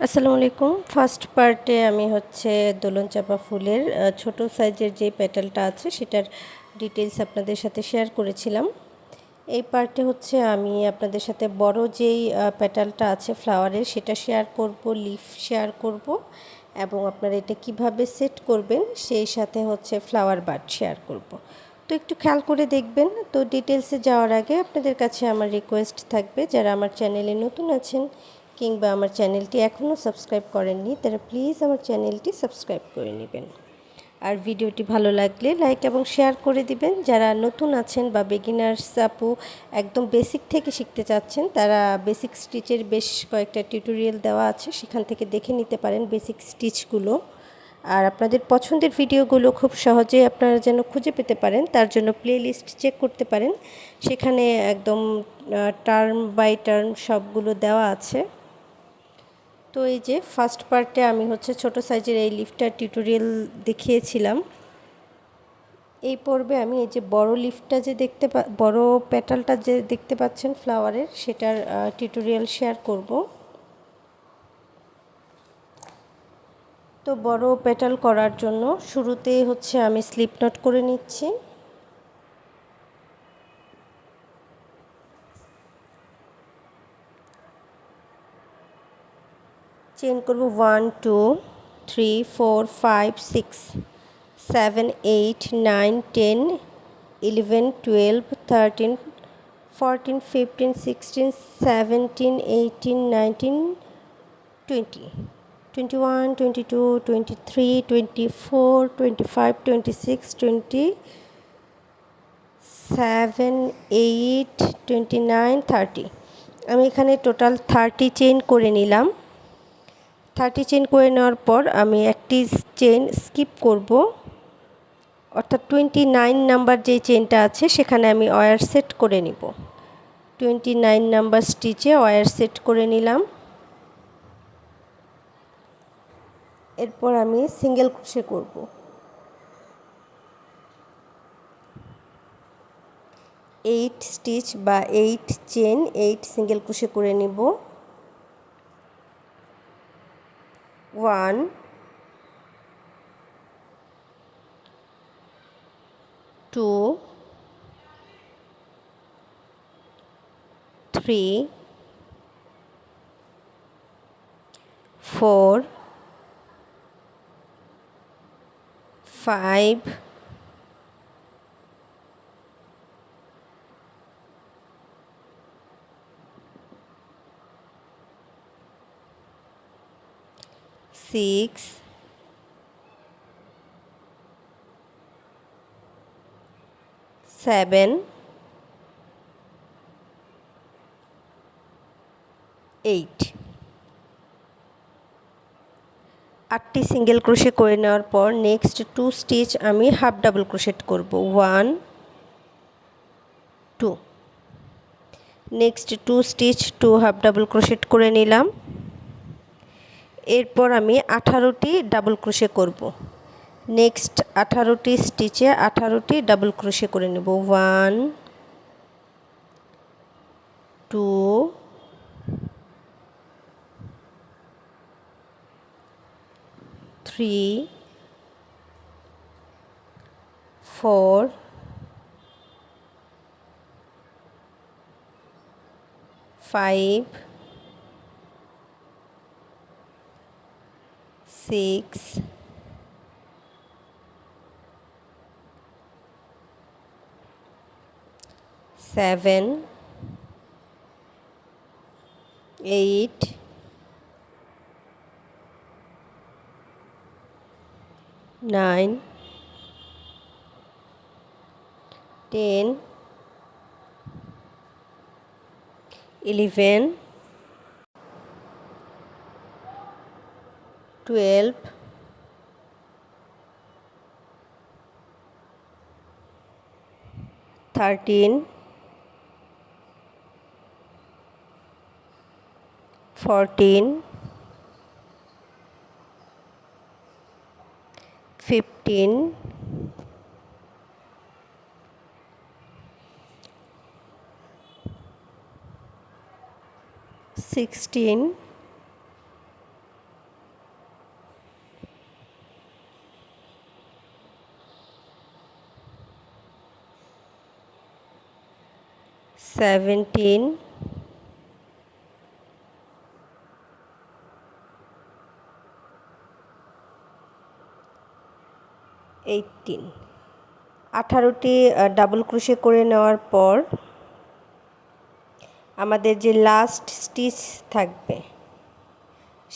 আসসালামু আলাইকুম। ফার্স্ট পার্টে আমি হচ্ছে দোলন চাঁপা ফুলের ছোট সাইজের যে পেটালটা আছে সেটার ডিটেলস আপনাদের সাথে শেয়ার করেছিলাম। এই পার্টে হচ্ছে আমি আপনাদের সাথে বড় যেই পেটালটা আছে ফ্লাওয়ারের সেটা শেয়ার করব, লিফ শেয়ার করব এবং আপনারা এটা কিভাবে সেট করবেন সেই সাথে হচ্ছে ফ্লাওয়ার বাড শেয়ার করব। তো একটু খেয়াল করে দেখবেন। তো ডিটেলসে যাওয়ার আগে আপনাদের কাছে আমার রিকোয়েস্ট থাকবে, যারা আমার চ্যানেলে নতুন আছেন কিংবা আমার চ্যানেলটি এখনও সাবস্ক্রাইব করেননি তারা প্লিজ আমার চ্যানেলটি সাবস্ক্রাইব করে নেবেন। আর ভিডিওটি ভালো লাগলে লাইক এবং শেয়ার করে দিবেন। যারা নতুন আছেন বা বিগিনার্স আপু একদম বেসিক থেকে শিখতে চাচ্ছেন তারা বেসিক স্টিচের বেশ কয়েকটা টিউটোরিয়াল দেওয়া আছে, সেখান থেকে দেখে নিতে পারেন বেসিক স্টিচগুলো। আর আপনাদের পছন্দের ভিডিওগুলো খুব সহজেই আপনারা যেন খুঁজে পেতে পারেন তার জন্য প্লেলিস্ট চেক করতে পারেন, সেখানে একদম টার্ম বাই টার্ম সবগুলো দেওয়া আছে। তো এই যে ফার্স্ট পার্টে আমি হচ্ছে ছোট সাইজের এই লিফটার টিউটোরিয়াল দেখিয়েছিলাম। এই পর্বে আমি এই যে বড় লিফটটা যে বড় পেটালটা যে দেখতে পাচ্ছেন ফ্লাওয়ারের সেটার টিউটোরিয়াল শেয়ার করব। তো বড় পেটাল করার জন্য শুরুতেই হচ্ছে আমি স্লিপ নট করে নিচ্ছি। চেইন করব 1 2 3 4 5 6 7 8 9 10 11 12 13 14 15 16 17 18 19 20 21 22 23 24 25 26 27 8 29 30। আমি এখানে টোটাল 30 চেইন করে নিলাম। 30 চেইন করে নেওয়ার পর আমি একটি চেইন স্কিপ করব, অর্থাৎ 29 নাম্বার যেই চেইনটা আছে সেখানে আমি ওয়্যার সেট করে নিব। 29 নাম্বার স্টিচে ওয়্যার সেট করে নিলাম। এরপর আমি সিঙ্গেল ক্রোশে করব। 8 স্টিচ বা 8 চেইন 8 সিঙ্গেল ক্রোশে করে নিব। 1 2 3 4 5 6 7 8। 8টি সিঙ্গেল ক্রোশে করে নেওয়ার পর নেক্সট 2 স্টিচ আমি হাফ ডাবল ক্রোশেট করব। 1 2। Next 2 stitch 2 half double crochet করে নিলাম। এরপর আমি 18টি ডাবল ক্রোশে করব। নেক্সট 18টি স্টিচে 18টি ডাবল ক্রোশে করে নেব। 1 2 3 4 5 6 7 8 9 10 11 12 13 14 15 16 17, 18। 18টি ডাবল ক্রোশে করে নেওয়ার পর আমাদের যে লাস্ট স্টিচ থাকবে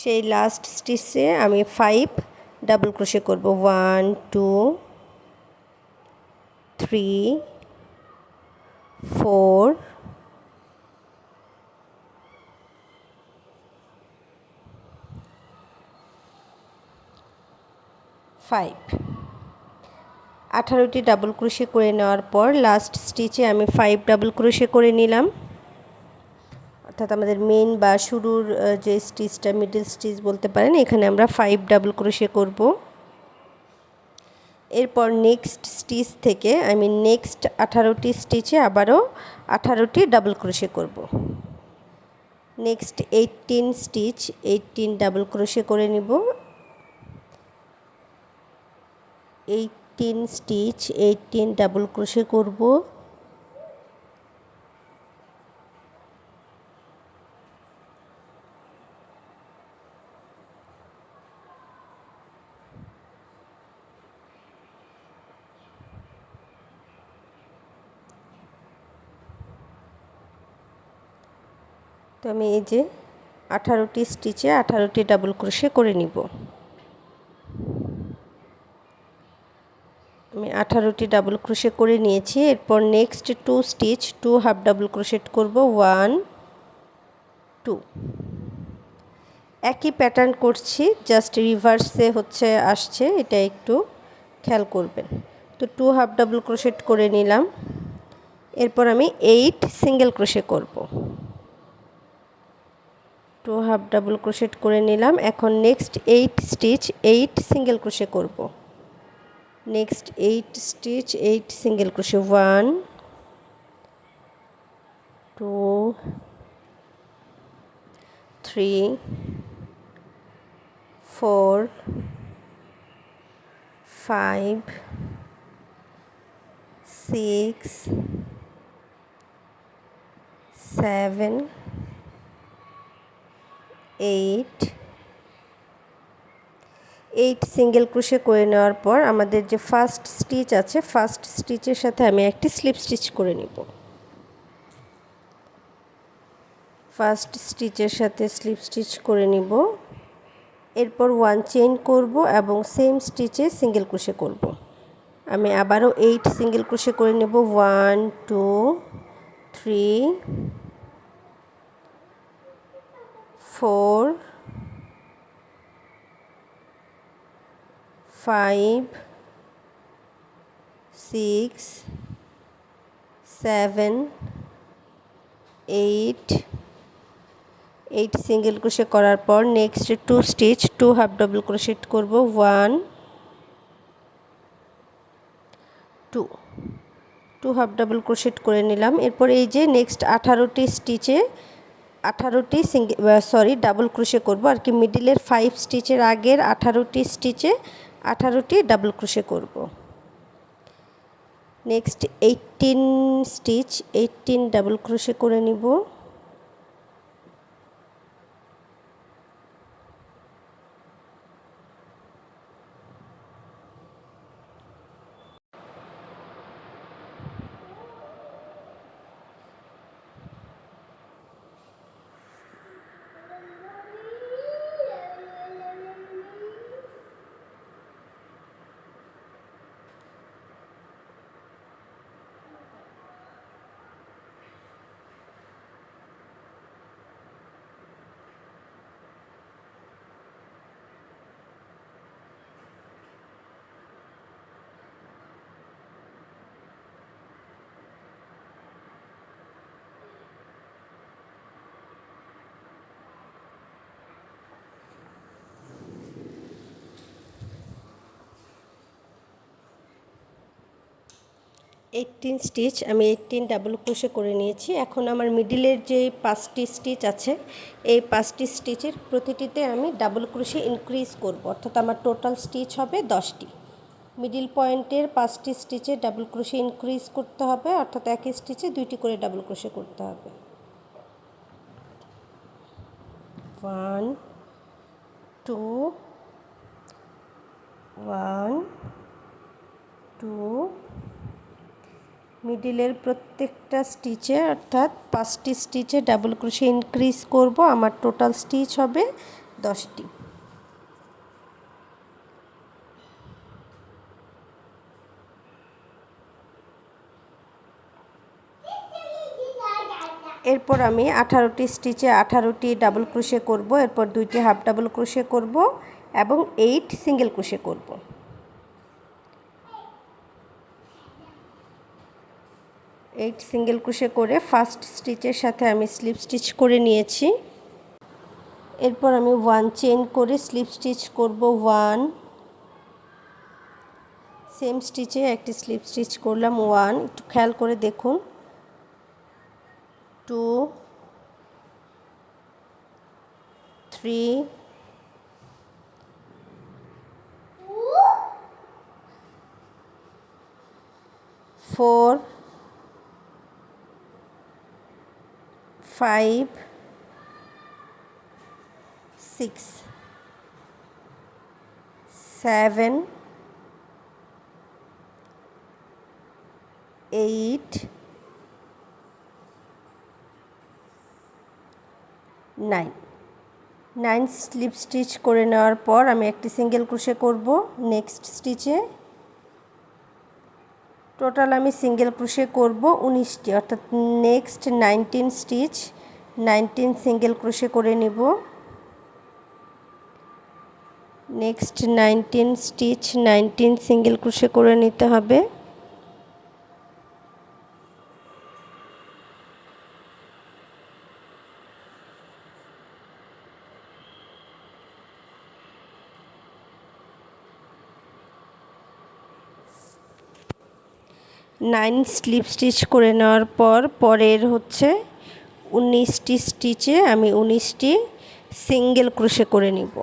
সেই লাস্ট স্টিচে আমি 5 ডাবল ক্রোশে করব। 1 2 3 4 5। 18টি ডাবল ক্রোশে করে নেওয়ার পর লাস্ট স্টিচে আমি 5 ডাবল ক্রোশে করে নিলাম, অর্থাৎ আমাদের মেইন বা শুরুর যে স্টিচটা, মিডল স্টিচ বলতে পারেন, এখানে আমরা 5 ডাবল ক্রোশে করব। এরপর নেক্সট স্টিচ থেকে আমি নেক্সট 18টি স্টিচে আবারও 18টি ডাবল ক্রোশে করব। নেক্সট 18 স্টিচ 18 ডাবল ক্রোশে করে নিব। 18 স্টিচ 18 ডাবল ক্রোশে করব। তো আমি এই যে 18টি স্টিচে 18টি ডাবল ক্রোশে করে নিব। আমি 18টি ডাবল ক্রোশে করে নিয়েছি। এরপর next 2 stitch 2 half double crochet করব। 1 2। একই প্যাটার্ন করছি, জাস্ট রিভার্সে আসছে, এটা একটু খেয়াল করবেন। তো 2 হাফ ডাবল ক্রোশেট করে নিলাম। এরপর আমি 8 সিঙ্গেল ক্রোশে করব। 2 হাফ ডাবল ক্রোশেট করে নিলাম। এখন নেক্সট 8 স্টিচ 8 সিঙ্গেল ক্রোশে করব। Next 8 stitch 8 single crochet. 1 2 3 4 5 6 7 8 single crochet করে নেওয়ার পর আমাদের যে ফার্স্ট স্টিচ আছে, ফার্স্ট স্টিচের সাথে আমি একটি স্লিপ স্টিচ করে নিব। ফার্স্ট স্টিচের সাথে স্লিপ স্টিচ করে নিব। এরপর 1 চেইন করব এবং সেম স্টিচে সিঙ্গেল ক্রোশে করব। আমি আবারও 8 সিঙ্গেল ক্রোশে করে নেব। 1 2 3 4 5 6 7 8 সিঙ্গেল ক্রোশে করার পর next 2 stitch 2 half double crochet করব। 1 2 হাফ ডাবল ক্রোশেট করে নিলাম। এরপর এই যে নেক্সট 18টি স্টিচে 18টি ডাবল ক্রোশে করব আর কি, মিডিলের 5 স্টিচের আগের 18টি স্টিচে 18টি ডাবল ক্রোশে করব। নেক্সট 18 স্টিচ 18 ডাবল ক্রোশে করে নিব। এইটিন স্টিচ আমি 18 ডাবল ক্রোশে করে নিয়েছি। এখন আমার মিডিলের যে 5টি স্টিচ আছে, এই 5টি স্টিচের প্রতিটিতে আমি ডাবল ক্রোশে ইনক্রিজ করব, অর্থাৎ আমার টোটাল স্টিচ হবে 10টি। মিডিল পয়েন্টের 5টি স্টিচে ডাবল ক্রোশে ইনক্রিজ করতে হবে, অর্থাৎ এক স্টিচে 2টি করে ডাবল ক্রোশে করতে হবে। 1 2 1 2 মিডিলের প্রত্যেকটা স্টিচে অর্থাৎ 5টি স্টিচে ডাবল ক্রোশে ইনক্রিজ করব। আমার টোটাল স্টিচ হবে 10টি। এরপর আমি 18টি স্টিচে 18টি ডাবল ক্রোশে করব, এরপর 2টি হাফ ডাবল ক্রোশে করব এবং 8 সিঙ্গেল ক্রোশে করব। 8 সিঙ্গেল ক্রোশে করে ফার্স্ট স্টিচের সাথে আমি স্লিপ স্টিচ করে নিয়েছি। এরপর আমি 1 চেইন করে স্লিপ স্টিচ করব। 1 সেম স্টিচে একটি স্লিপ স্টিচ করলাম। 1 একটু খেয়াল করে দেখুন। 2 3 4 5 6 7 8 9 স্লিপ স্টিচ করে নেওয়ার পর আমি একটি সিঙ্গেল ক্রোশে করব নেক্সট স্টিচে। টোটাল আমি সিঙ্গেল ক্রোশে করব 19টি, অর্থাৎ নেক্সট 19 স্টিচ 19 সিঙ্গেল ক্রোশে করে নিব। নেক্সট 19 স্টিচ 19 সিঙ্গেল ক্রোশে করে নিতে হবে। নাইন স্লিপ স্টিচ করে নেওয়ার পর পরের হচ্ছে 19টি স্টিচে আমি 19টি সিঙ্গেল ক্রোশে করে নিব।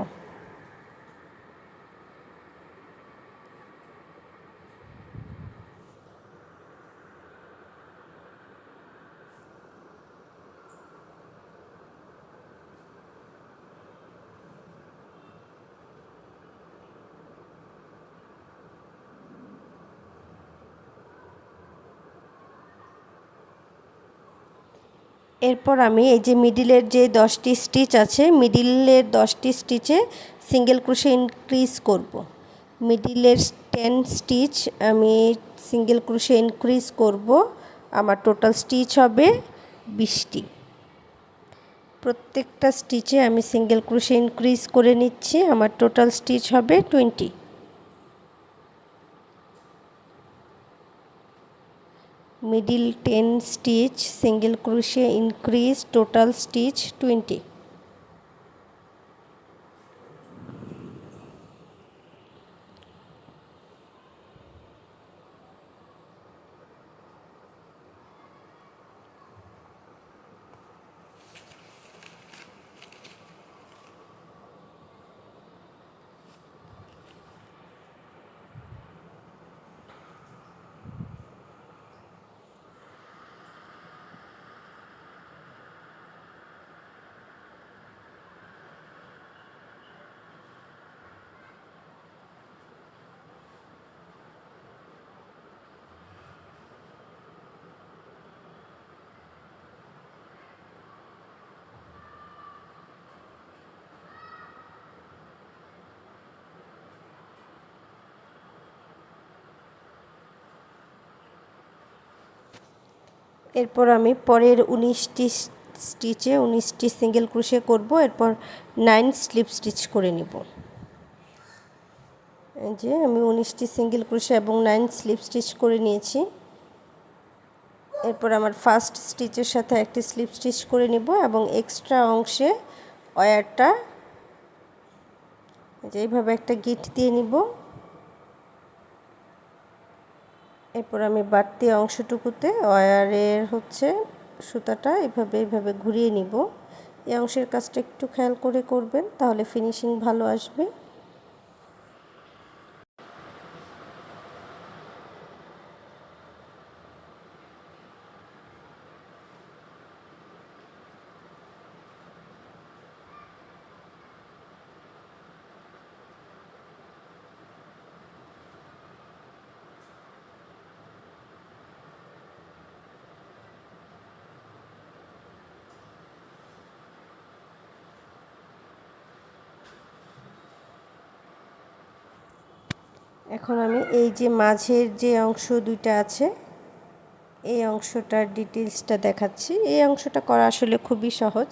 এরপর আমি এই যে মিডিলের যে 10টি স্টিচ আছে, মিডিলের 10টি স্টিচে সিঙ্গেল ক্রোশে ইনক্রিজ করব। মিডিলের 10 স্টিচ আমি সিঙ্গেল ক্রোশে ইনক্রিজ করব। আমার টোটাল স্টিচ হবে 20টি। প্রত্যেকটা স্টিচে আমি সিঙ্গেল ক্রোশে ইনক্রিজ করে নিচ্ছি। আমার টোটাল স্টিচ হবে 20। Middle 10 stitch single crochet increase, total stitch 20। এরপর আমি পরের 19টি স্টিচে 19টি সিঙ্গেল ক্রোশে করব। এরপর 9 স্লিপ স্টিচ করে নিব। এই যে আমি 19টি সিঙ্গেল ক্রোশে এবং 9 স্লিপ স্টিচ করে নিয়েছি। এরপর আমার ফার্স্ট স্টিচের সাথে একটি স্লিপ স্টিচ করে নিব এবং এক্সট্রা অংশে ওয়্যারটা এইভাবে একটা গিট দিয়ে নিব। এরপর আমি বাড়তি অংশটুকুতে ওয়্যারের হচ্ছে সুতাটা এইভাবে ঘুরিয়ে নিব। এই অংশের কাজটা একটু খেয়াল করে করবেন, তাহলে ফিনিশিং ভালো আসবে। এখন আমি এই যে মাঝের যে অংশ দুইটা আছে এই অংশটার ডিটেলসটা দেখাচ্ছি। এই অংশটা করা আসলে খুবই সহজ।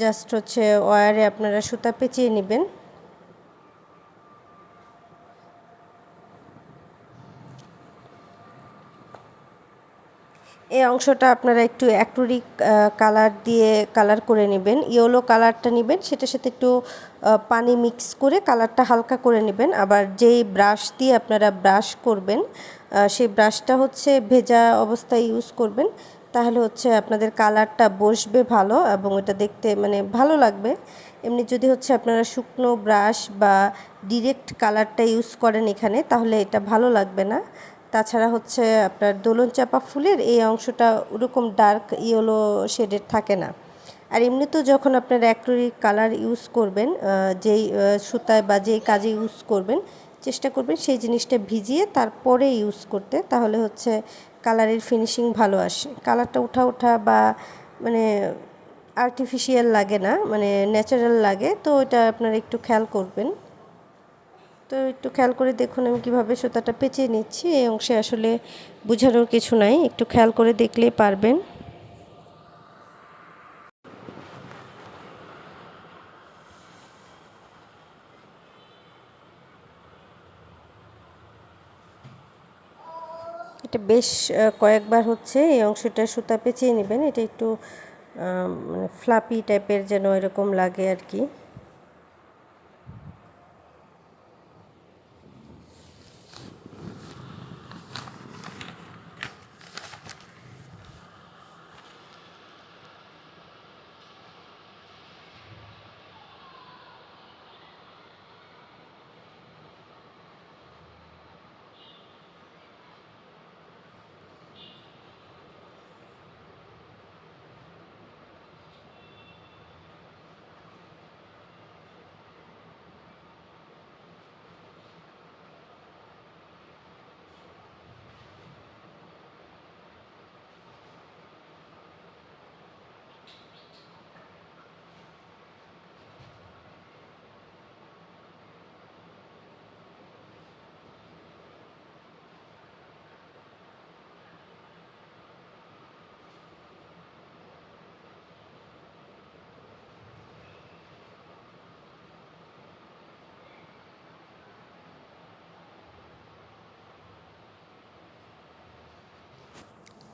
জাস্ট হচ্ছে ওয়্যারে আপনারা সুতা পেঁচিয়ে নেবেন। এই অংশটা আপনারা একটু অ্যাক্রিলিক কালার দিয়ে কালার করে নেবেন। ইয়েলো কালারটা নেবেন, সেটার সাথে একটু পানি মিক্স করে কালারটা হালকা করে নেবেন। আবার যেই ব্রাশ দিয়ে আপনারা ব্রাশ করবেন সেই ব্রাশটা হচ্ছে ভেজা অবস্থায় ইউজ করবেন, তাহলে হচ্ছে আপনাদের কালারটা বসবে ভালো এবং এটা দেখতে মানে ভালো লাগবে। এমনি যদি হচ্ছে আপনারা শুকনো ব্রাশ বা ডিরেক্ট কালারটা ইউজ করেন এখানে, তাহলে এটা ভালো লাগবে না। তাছাড়া হচ্ছে আপনার দোলন চাপা ফুলের এই অংশটা ওরকম ডার্ক ইয়েলো শেডের থাকে না। আর এমনিতেও যখন আপনার অ্যাক্রিলিক কালার ইউজ করবেন, যেই সুতায় বা যেই কাজে ইউজ করবেন, চেষ্টা করবেন সেই জিনিসটা ভিজিয়ে তারপরে ইউজ করতে, তাহলে হচ্ছে কালারের ফিনিশিং ভালো আসে। কালারটা ওঠা ওঠা বা মানে আর্টিফিশিয়াল লাগে না, মানে ন্যাচারাল লাগে। তো এটা আপনারা একটু খেয়াল করবেন। তো একটু খেয়াল করে দেখুন আমি কিভাবে সুতাটা পেঁচিয়ে নিচ্ছি। এই অংশে আসলে বোঝানোর কিছু নাই, একটু খেয়াল করে দেখলেই পারবেন। এটা বেশ কয়েকবার হচ্ছে এই অংশটা সুতা পেঁচিয়ে নেবেন। এটা একটু মানে ফ্লাপি টাইপের যেন এরকম লাগে আর কি।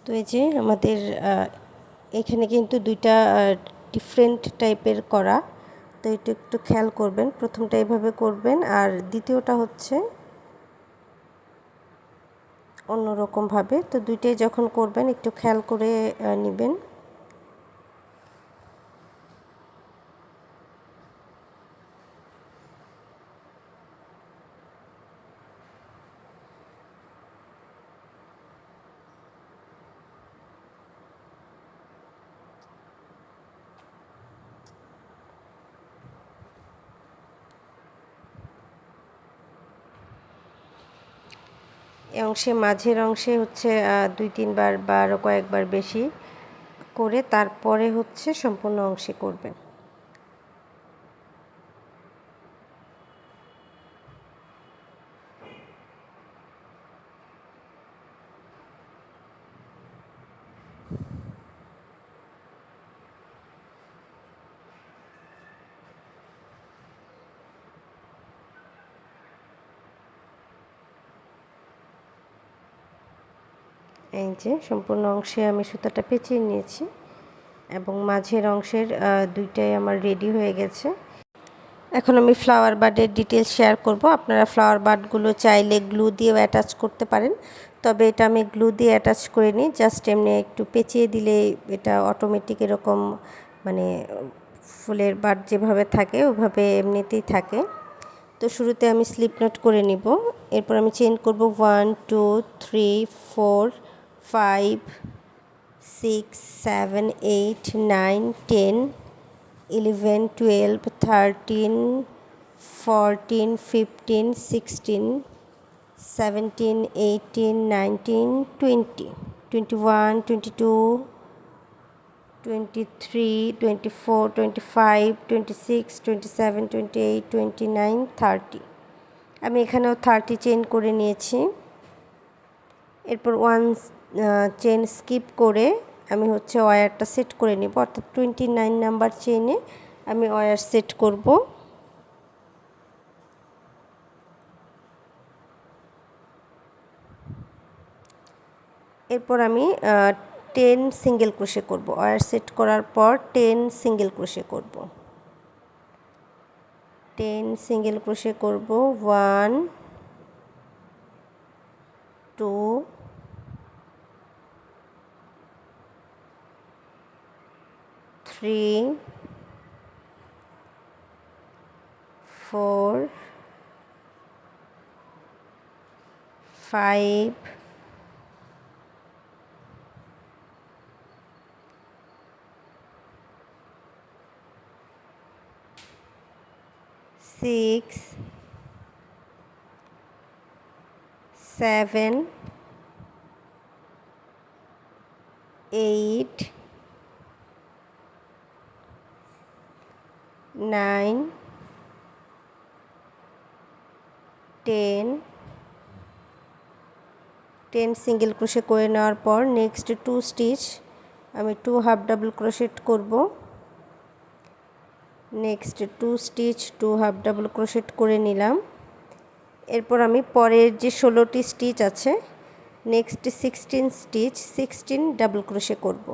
তো এই যে আমাদের এখানে কিন্তু দুইটা ডিফারেন্ট টাইপের করা। তো এটা একটু খেয়াল করবেন, প্রথমটা এভাবে করবেন আর দ্বিতীয়টা হচ্ছে অন্যরকমভাবে। তো দুইটাই যখন করবেন একটু খেয়াল করে নেবেন। এই অংশে মাঝের অংশে হচ্ছে 2-3 বার বা আরও কয়েকবার বেশি করে তারপরে হচ্ছে সম্পূর্ণ অংশে করবেন। এই যে সম্পূর্ণ অংশে আমি সুতাটা পেঁচিয়ে নিয়েছি এবং মাঝের অংশের দুইটাই আমার রেডি হয়ে গেছে। এখন আমি ফ্লাওয়ার বার্ডের ডিটেলস শেয়ার করব। আপনারা ফ্লাওয়ার বার্ডগুলো চাইলে গ্লু দিয়েও অ্যাটাচ করতে পারেন, তবে এটা আমি গ্লু দিয়ে অ্যাটাচ করে নিই। জাস্ট এমনি একটু পেঁচিয়ে দিলে এটা অটোমেটিক এরকম মানে ফুলের বার্ড যেভাবে থাকে ওভাবে এমনিতেই থাকে। তো শুরুতে আমি স্লিপ নট করে নিব, এরপর আমি চেইন করব 1 2 3 4 5 6 7 8 9 10 11 12 13 14 15 16 17 18 19 20 21 22 23 24 25 26 27 28 29 30। আমি এখানেও 30 চেইন করে নিয়েছি। এরপর 1 চেইন স্কিপ করে আমি হচ্ছে ওয়্যারটা সেট করে নিব, অর্থাৎ 29 নাম্বার চেইনে আমি ওয়্যার সেট করব। এরপর আমি 10 সিঙ্গেল ক্রোশে করব। ওয়্যার সেট করার পর 10 সিঙ্গেল ক্রোশে করব। 10 সিঙ্গেল ক্রোশে করব। 1 2 3 4 5 6 7 8 9 10 সিঙ্গেল ক্রোশে করে নেওয়ার পর নেক্সট 2 স্টিচ আমি 2 হাফ ডাবল ক্রোশেট করব। Next 2 stitch 2 half double crochet করে নিলাম। এরপর আমি পরের যে 16টি স্টিচ আছে নেক্সট 16 স্টিচ 16 ডাবল ক্রোশে করব।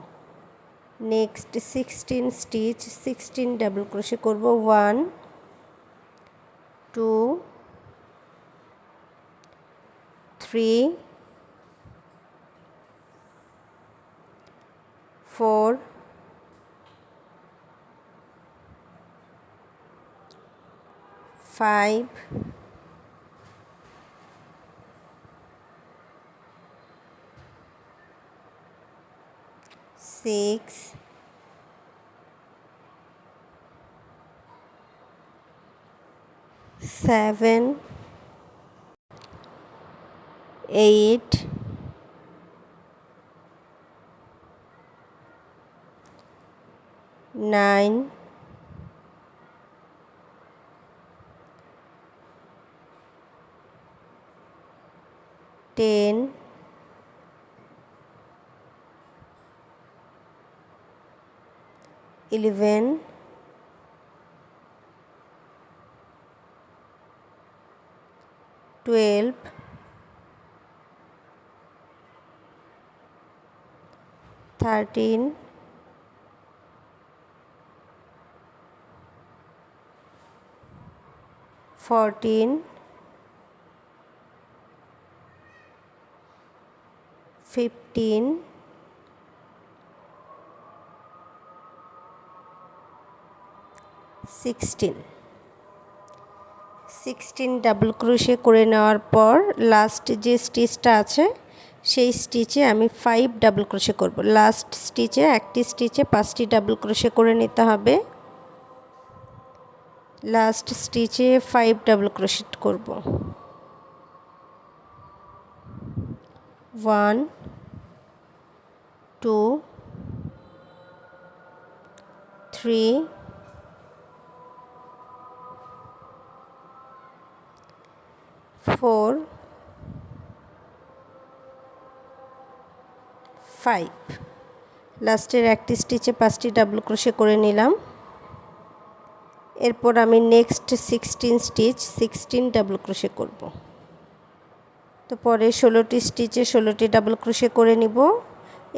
নেক্সট 16 স্টিচ 16 ডাবল ক্রোশে করব। 1 2 3 4 5 6 7 8 9 10 11 12 13 14 15 16 ডাবল ক্রোশে করে নেওয়ার পর লাস্ট যে স্টিচটা আছে সেই স্টিচে আমি 5 ডাবল ক্রোশে করব। লাস্ট স্টিচে একটি স্টিচে 5টি ডাবল ক্রোশে করে নিতে হবে। লাস্ট স্টিচে 5 ডাবল ক্রোশেট করব। 1 2 3 4 5 লাস্টের একটি স্টিচে 5টি ডাবল ক্রোশে করে নিলাম। এরপর আমি নেক্সট 16 স্টিচ 16 ডাবল ক্রোশে করব। তো পরে 16টি স্টিচে 16টি ডাবল ক্রোশে করে নিব।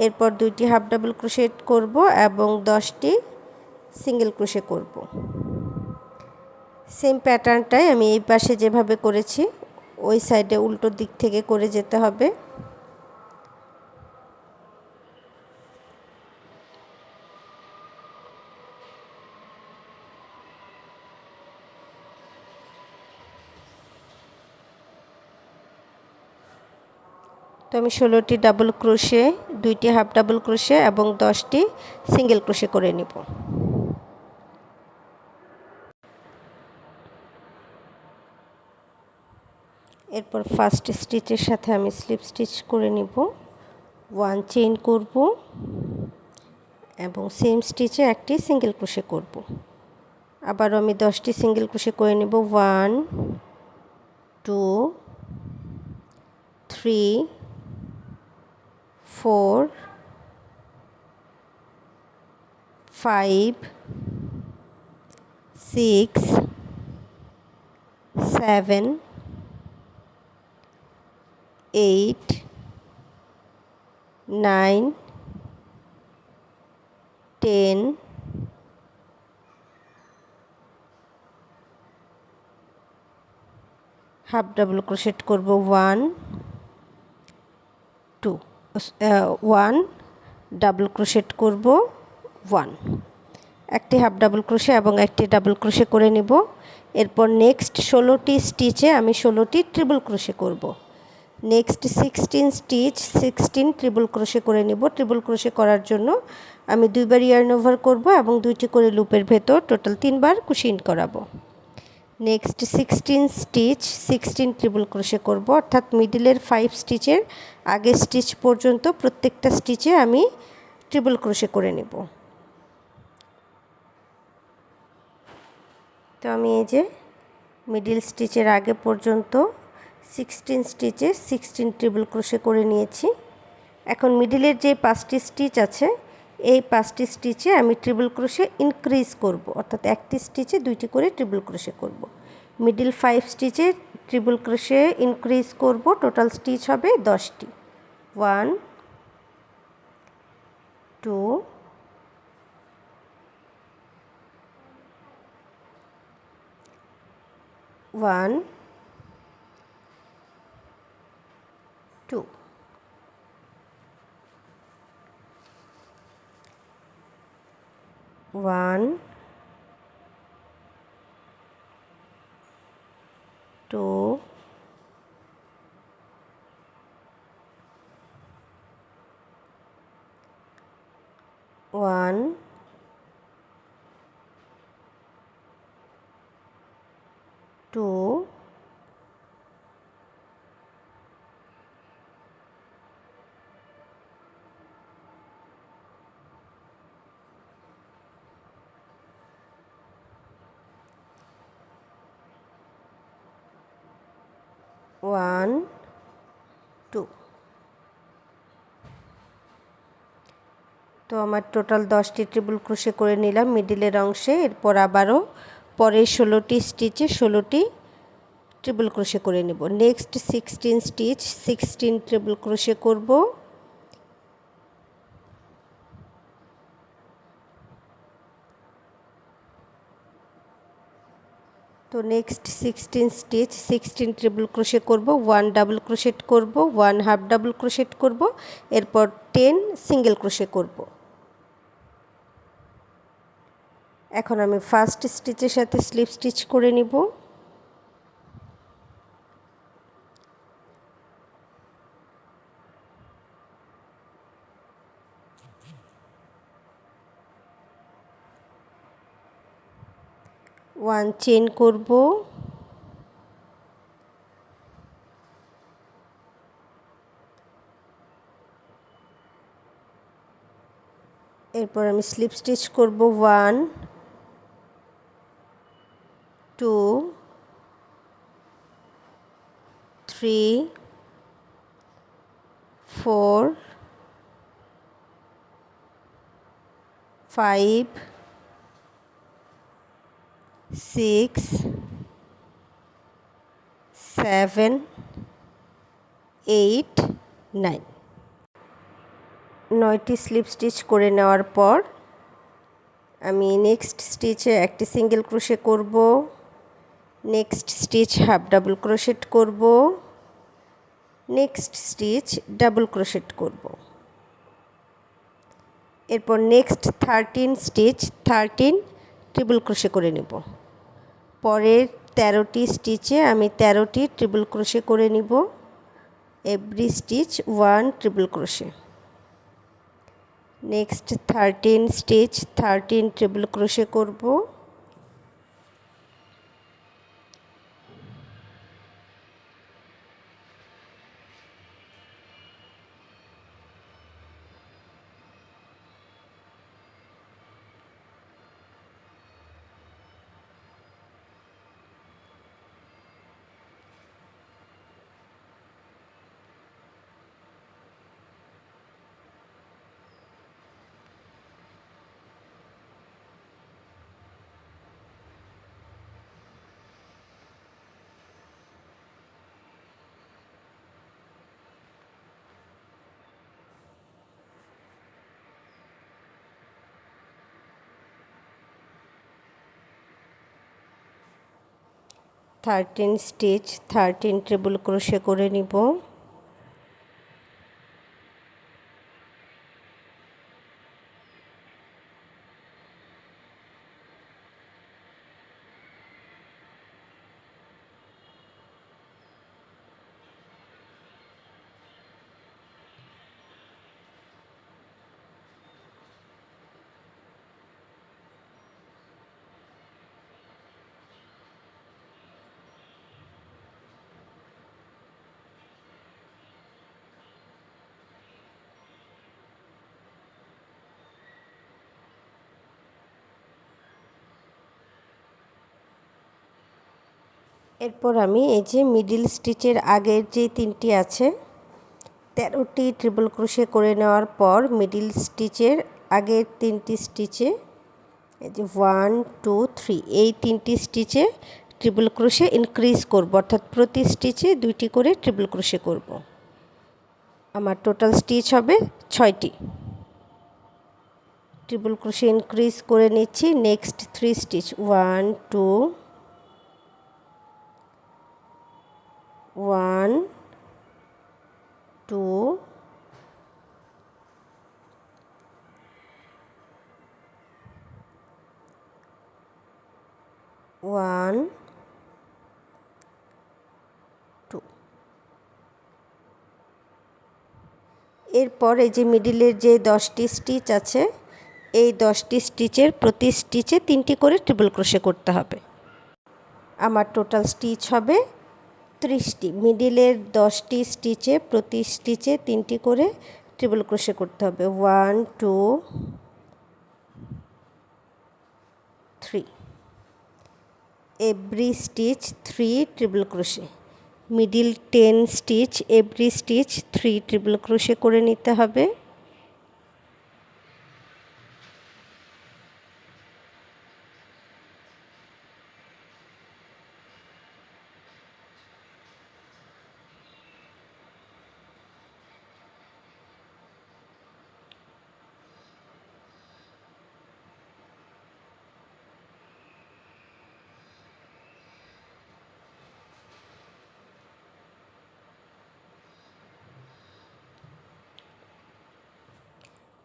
এরপর 2টি হাফ ডাবল ক্রোশেট করব এবং 10টি সিঙ্গেল ক্রোশে করব। সেম প্যাটার্নটাই আমি এই পাশে যেভাবে করেছি ওই সাইডে উল্টো দিক থেকে করে যেতে হবে। তো আমি 16টি ডাবল ক্রোশে 2টি হাফ ডাবল ক্রোশে এবং 10টি সিঙ্গেল ক্রোশে করে নিব। এরপর ফার্স্ট স্টিচের সাথে আমি স্লিপ স্টিচ করে নিব। 1 চেইন করব এবং সেম স্টিচে একটি সিঙ্গেল ক্রোশে করব। আবারও আমি 10টি সিঙ্গেল ক্রোশে করে নিব। 1 2 3 4 5 6 7 8 9 10 হাফ ডাবল ক্রোশেট করব 1 2 1 ডাবল ক্রোশেট করব 1 একটি হাফ ডাবল ক্রোশে এবং একটি ডাবল ক্রোশে করে নিব। এরপর নেক্সট 16টি স্টিচে আমি 16টি ট্রিপল ক্রোশে করব। নেক্সট 16 স্টিচ 16 ট্রিপল ক্রোশে করে নিব। ট্রিপল ক্রোশে করার জন্য আমি দুইবার ইয়ার্ন ওভার করব এবং দুইটি করে লুপের ভেতর টোটাল 3বার কুশি ইন করাবো। নেক্সট 16 স্টিচ 16 ট্রিপল ক্রোশে করব, অর্থাৎ মিডলের 5 স্টিচের আগের স্টিচ পর্যন্ত প্রত্যেকটা স্টিচে আমি ট্রিপল ক্রোশে করে নেব। তো আমি এই যে মিডল স্টিচের আগে পর্যন্ত 16 স্টিচে 16 ট্রিপল ক্রোশে করে নিয়েছি। এখন মিডলের যে 5টি স্টিচ আছে এই 5টি স্টিচে আমি ট্রিপল ক্রোশে ইনক্রিজ করব, অর্থাৎ একটি স্টিচে 2টি করে ট্রিপল ক্রোশে করব। মিডল 5 স্টিচে ট্রিপল ক্রোশে ইনক্রিজ করব, টোটাল স্টিচ হবে 10টি। 1 2 1 2 1 2 1 2 1 2। তো আমার টোটাল 10টি ট্রিপল ক্রোশে করে নিলাম মিডলের অংশে। এরপর আবারও পরের 16টি স্টিচে 16টি ট্রিপল ক্রোশে করে নেব। নেক্সট 16 স্টিচ 16 ট্রিপল ক্রোশে করব। তো নেক্সট 16 স্টিচ 16 ট্রিপল ক্রোশে করব, 1 ডাবল ক্রোশেট করব, 1 হাফ ডাবল ক্রোশেট করব, এরপর 10 সিঙ্গেল ক্রোশে করব। এখন আমি ফার্স্ট স্টিচের সাথে স্লিপ স্টিচ করে নিব। ওয়ান চেন করব, এরপর আমি স্লিপ স্টিচ করব 1 2 3 4 5 6 7 8 9। 9টি স্লিপ স্টিচ করে নেওয়ার পর আমি নেক্সট স্টিচে একটি সিঙ্গেল ক্রোশে করব, next stitch half double crochet করব, নেক্সট স্টিচ ডাবল ক্রোশেট করব। এরপর নেক্সট 13 স্টিচ 13 ট্রিপল ক্রোশে করে নেব। পরের 13টি স্টিচে আমি 13টি ট্রিপল ক্রোশে করে নিব। Every stitch 1 triple crochet. Next 13 stitch 13 triple crochet করব। 13 স্টিচ 13 ট্রিপল ক্রোশে করে নিব। এরপর আমি এই যে মিডল স্টিচের আগের যে 3টি আছে 13টি ট্রিপল ক্রোশে করে নেওয়ার পর মিডল স্টিচের আগের 3টি স্টিচে এই যে 1 2 3 এই 3টি স্টিচে ট্রিপল ক্রোশে ইনক্রিজ করব, অর্থাৎ প্রতি স্টিচে 2টি করে ট্রিপল ক্রোশে করব। আমার টোটাল স্টিচ হবে 6টি। ট্রিপল ক্রোশে ইনক্রিজ করে নিচ্ছি। Next 3 stitch 1 2 1 2 1 2। এরপর এই যে মিডিলের যে 10টি স্টিচ আছে এই 10টি স্টিচের প্রতি স্টিচে 3টি করে ট্রিপল ক্রোশে করতে হবে। আমার টোটাল স্টিচ হবে 30টি। মিডিলের 10টি স্টিচে প্রতি স্টিচে 3টি করে ট্রিপল ক্রোশে করতে হবে। 1 2 3। Every stitch 3 triple crochet. Middle 10 stitch every stitch 3 triple crochet করে নিতে হবে।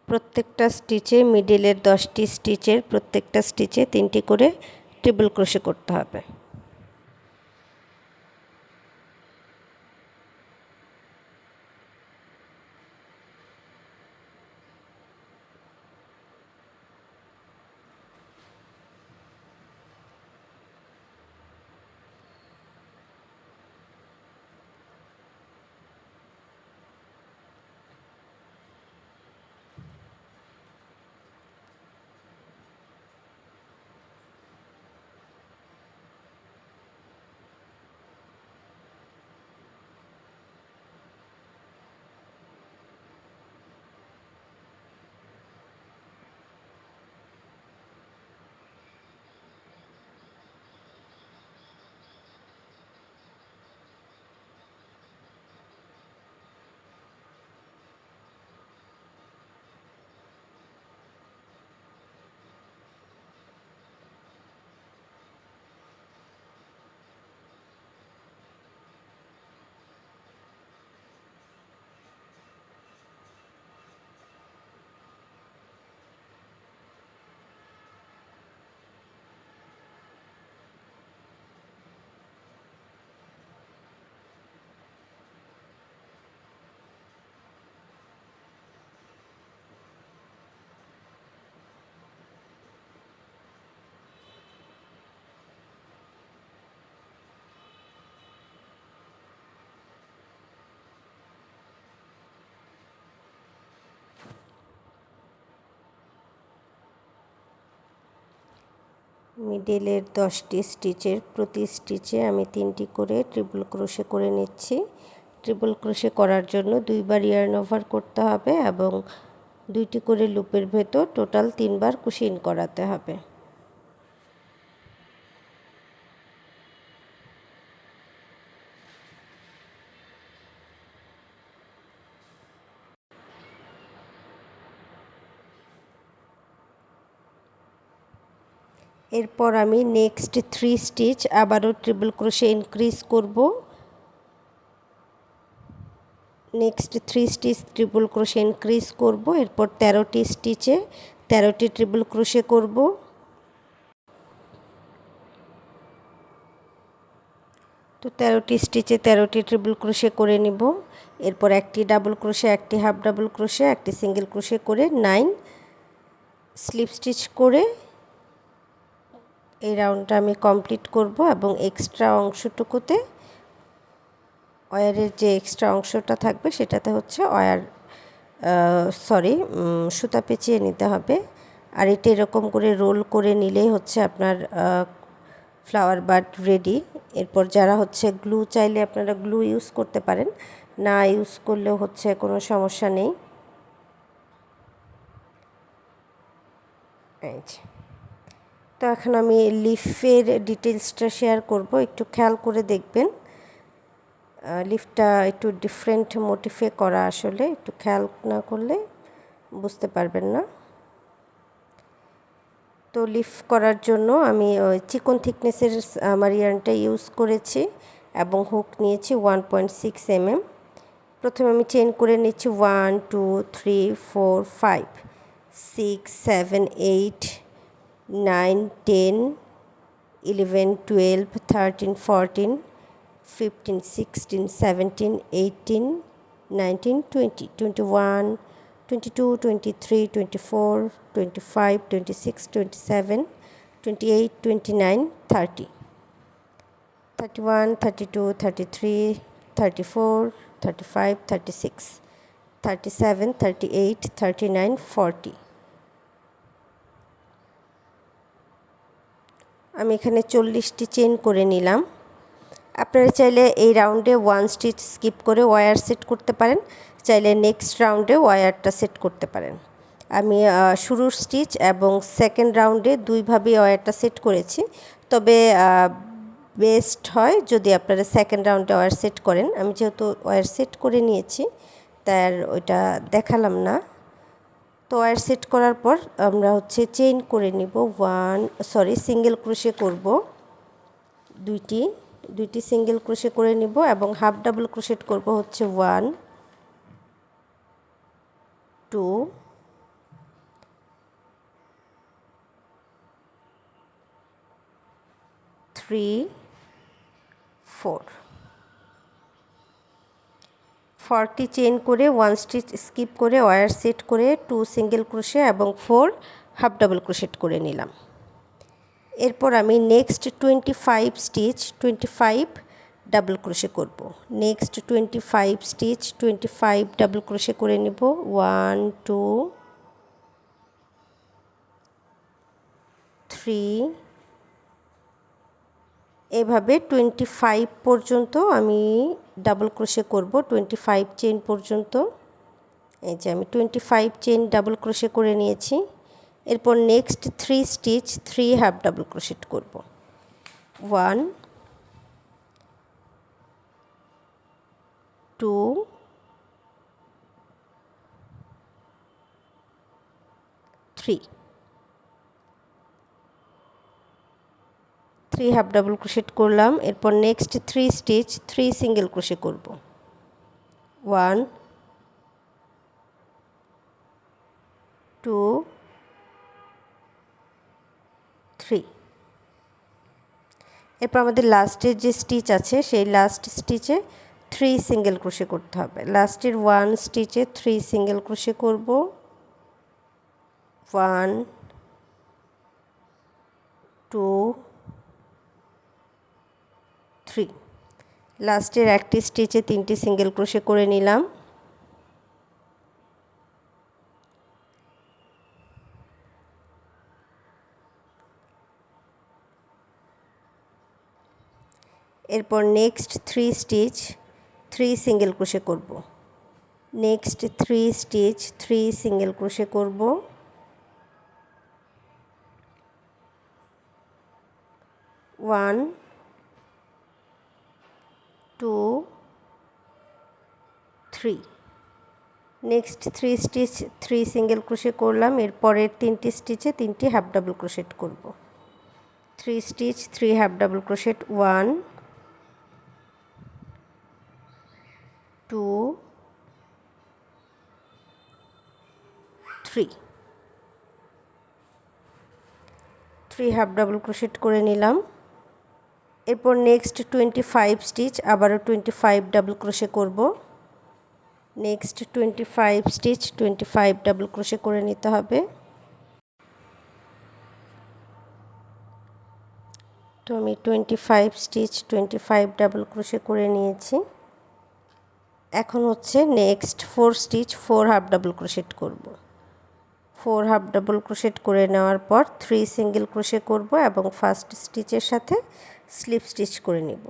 প্রত্যেকটা স্টিচে মিডিলের 10টি স্টিচের প্রত্যেকটা স্টিচে 3টি করে ট্রিপল ক্রোশে করতে হবে। মিডলের 10টি স্টিচের প্রতি স্টিচে আমি 3টি করে ট্রিপল ক্রোশে করে নিচ্ছি। ট্রিপল ক্রোশে করার জন্য 2বার ইয়ার্ন ওভার করতে হবে এবং 2টি করে লুপের ভেতর টোটাল 3বার কুশিন করাতে হবে। এরপর আমি নেক্সট 3 স্টিচ আবারও ট্রিপল ক্রোশে ইনক্রিজ করব। Next 3 stitch triple crochet increase করব। এরপর 13টি স্টিচে 13টি ট্রিপল ক্রোশে করব। তো 13টি স্টিচে 13টি ট্রিপল ক্রোশে করে নিব। এরপর একটি ডাবল ক্রোশে, একটি হাফ ডাবল ক্রোশে, একটি সিঙ্গেল ক্রোশে করে 9 স্লিপ স্টিচ করে এই রাউন্ডটা আমি কমপ্লিট করব এবং এক্সট্রা অংশটুকুতে ওয়্যারের যে এক্সট্রা অংশটা থাকবে সেটাতে হচ্ছে সুতা পেঁচিয়ে নিতে হবে। আর এটা এরকম করে রোল করে নিলেই হচ্ছে আপনার ফ্লাওয়ার বাড রেডি। এরপর যারা হচ্ছে গ্লু চাইলে আপনারা গ্লু ইউজ করতে পারেন, না ইউজ করলেও হচ্ছে কোনো সমস্যা নেই। তো এখন আমি লিফের ডিটেলসটা শেয়ার করব, একটু খেয়াল করে দেখবেন। লিফটা একটু ডিফারেন্ট মোটিফে করা, আসলে একটু খেয়াল না করলে বুঝতে পারবেন না। তো লিফ করার জন্য আমি চিকন থিকনেসের আমার ইয়ার্নটা ইউজ করেছি এবং হুক নিয়েছি 1.6 mm। প্রথমে আমি চেইন করে নিচ্ছি 1 2 3 4 5 6 7 8 9 10 11 12 13 14 15 16 17 18 19 20 21 22 23 24 25 26 27 28 29 30 31 32 33 34 35 36 37 38 39 40। আমি এখানে 40টি চেইন করে নিলাম। আপনারা চাইলে এই রাউন্ডে 1 স্টিচ স্কিপ করে ওয়্যার সেট করতে পারেন, চাইলে নেক্সট রাউন্ডে ওয়্যারটা সেট করতে পারেন। আমি শুরুর স্টিচ এবং সেকেন্ড রাউন্ডে দুইভাবে ওয়্যারটা সেট করেছি, তবে বেস্ট হয় যদি আপনারা সেকেন্ড রাউন্ডে ওয়্যার সেট করেন। আমি যেহেতু ওয়্যার সেট করে নিয়েছি তাই আর ওইটা দেখালাম না। তো ওয়্যার সেট করার পর আমরা হচ্ছে চেইন করে নিব, সিঙ্গেল ক্রোশে করব দুইটি সিঙ্গেল ক্রোশে করে নিব এবং হাফ ডাবল ক্রোশেট করব হচ্ছে 1 2 3 4 40 চেইন করে 1 স্টিচ স্কিপ করে ওয়্যার সেট করে 2 সিঙ্গেল ক্রোশে এবং 4 হাফ ডাবল ক্রোশেট করে নিলাম। এরপর আমি নেক্সট 25 স্টিচ 25 ডাবল ক্রোশে করব। নেক্সট 25 স্টিচ 25 ডাবল ক্রোশে করে নিব 1 2 3। এভাবে 25 পর্যন্ত আমি ডাবল ক্রোশে করব, 25 চেইন পর্যন্ত। এই যে আমি 25 চেইন ডাবল ক্রোশে করে নিয়েছি। এরপর next 3 stitch 3 half double crochet করব, 1 2 3 হাফ ডাবল ক্রোশেট করলাম। এরপর নেক্সট 3 স্টিচ 3 সিঙ্গেল ক্রোশে করব, 1 2 3। এরপর আমাদের লাস্টের যে স্টিচ আছে সেই লাস্ট স্টিচে 3 সিঙ্গেল ক্রোশে করতে হবে। লাস্টের 1 স্টিচে 3 সিঙ্গেল ক্রোশে করব, 1 2 3। লাস্টের একটি স্টিচে 3টি সিঙ্গেল ক্রোশে করে নিলাম। এরপর নেক্সট 3 স্টিচ 3 সিঙ্গেল ক্রোশে করব, নেক্সট 3 স্টিচ 3 সিঙ্গেল ক্রোশে করব, 1 2 3। নেক্সট 3 স্টিচ 3 সিঙ্গেল ক্রোশে করলাম। এরপরের 3টি স্টিচে 3টি হাফ ডাবল ক্রোশেট করব। 3 stitch, 3 half double crochet, 1 2 3 half double crochet করে নিলাম। এরপর নেক্সট 25 স্টিচ আবারও 25 ডাবল ক্রোশে করব। নেক্সট 25 স্টিচ 25 ডাবল ক্রোশে করে নিতে হবে। তো আমি 25 স্টিচ 25 ডাবল ক্রোশে করে নিয়েছি। এখন হচ্ছে next 4 stitch 4 half double crochet করব। 4 হাফ ডাবল ক্রোশেট করে নেওয়ার পর 3 সিঙ্গেল ক্রোশে করব এবং ফার্স্ট স্টিচের সাথে স্লিপ স্টিচ করে নিব।